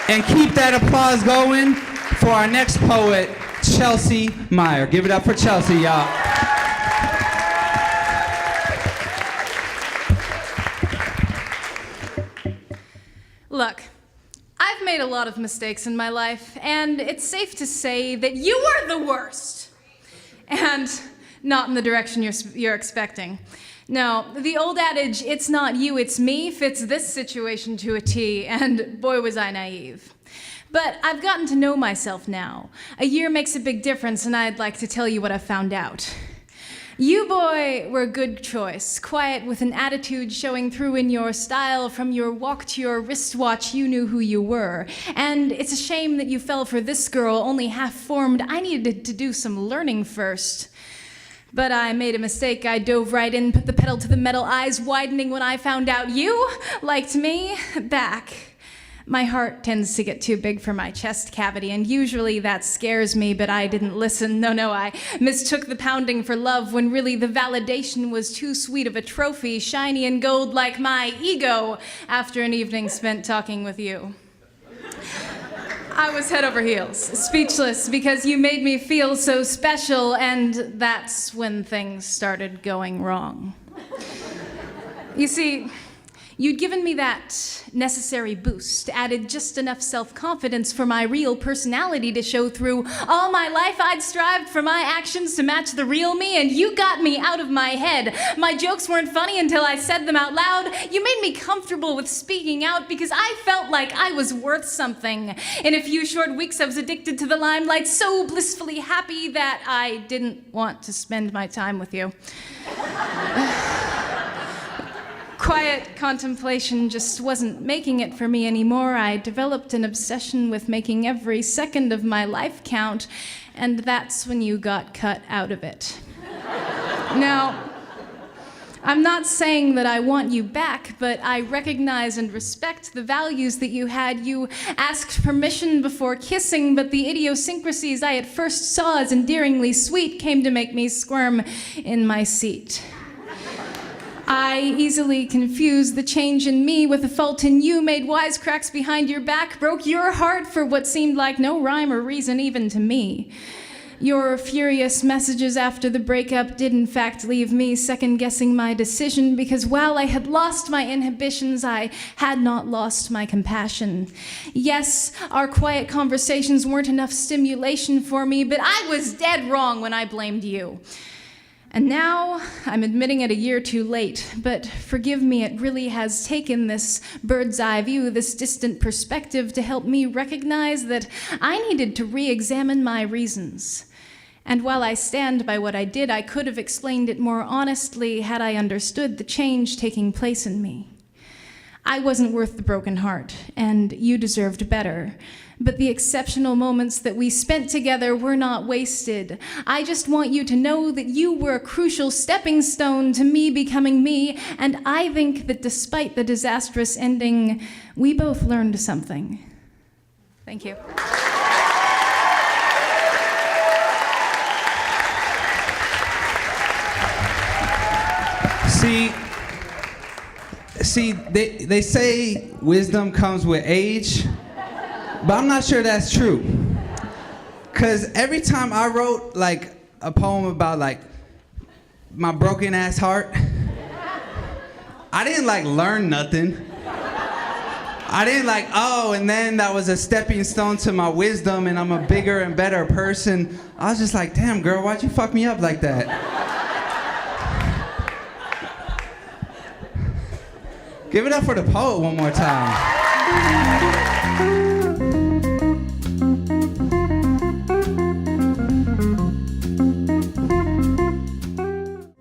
And keep that applause going for our next poet, Chelsey Meyer. Give it up for Chelsey, y'all. Look, I've made a lot of mistakes in my life, and it's safe to say that you were the worst. And not in the direction you're expecting. No, the old adage, it's not you, it's me, fits this situation to a T, and boy was I naive. But I've gotten to know myself now. A year makes a big difference, and I'd like to tell you what I've found out. You, boy, were a good choice. Quiet with an attitude showing through in your style. From your walk to your wristwatch, you knew who you were. And it's a shame that you fell for this girl, only half-formed. I needed to do some learning first. But I made a mistake. I dove right in, put the pedal to the metal, eyes widening when I found out you liked me back. My heart tends to get too big for my chest cavity, and usually that scares me, but I didn't listen. No, I mistook the pounding for love when really the validation was too sweet of a trophy, shiny and gold like my ego after an evening spent talking with you. I was head over heels, speechless, because you made me feel so special, and that's when things started going wrong. You see, you'd given me that necessary boost, added just enough self-confidence for my real personality to show through. All my life I'd strived for my actions to match the real me, and you got me out of my head. My jokes weren't funny until I said them out loud. You made me comfortable with speaking out because I felt like I was worth something. In a few short weeks I was addicted to the limelight, so blissfully happy that I didn't want to spend my time with you. Quiet contemplation just wasn't making it for me anymore. I developed an obsession with making every second of my life count, and that's when you got cut out of it. Now, I'm not saying that I want you back, but I recognize and respect the values that you had. You asked permission before kissing, but the idiosyncrasies I at first saw as endearingly sweet came to make me squirm in my seat. I easily confused the change in me with a fault in you, made wisecracks behind your back, broke your heart for what seemed like no rhyme or reason even to me. Your furious messages after the breakup did in fact leave me second-guessing my decision, because while I had lost my inhibitions, I had not lost my compassion. Yes, our quiet conversations weren't enough stimulation for me, but I was dead wrong when I blamed you. And now, I'm admitting it a year too late, but forgive me, it really has taken this bird's eye view, this distant perspective to help me recognize that I needed to re-examine my reasons. And while I stand by what I did, I could have explained it more honestly had I understood the change taking place in me. I wasn't worth the broken heart, and you deserved better. But the exceptional moments that we spent together were not wasted. I just want you to know that you were a crucial stepping stone to me becoming me, and I think that despite the disastrous ending, we both learned something. Thank you. See, they say wisdom comes with age, but I'm not sure that's true. Cause every time I wrote like a poem about like my broken ass heart, I didn't like learn nothing. I didn't like, oh, and then that was a stepping stone to my wisdom and I'm a bigger and better person. I was just like, damn girl, why'd you fuck me up like that? Give it up for the poet one more time.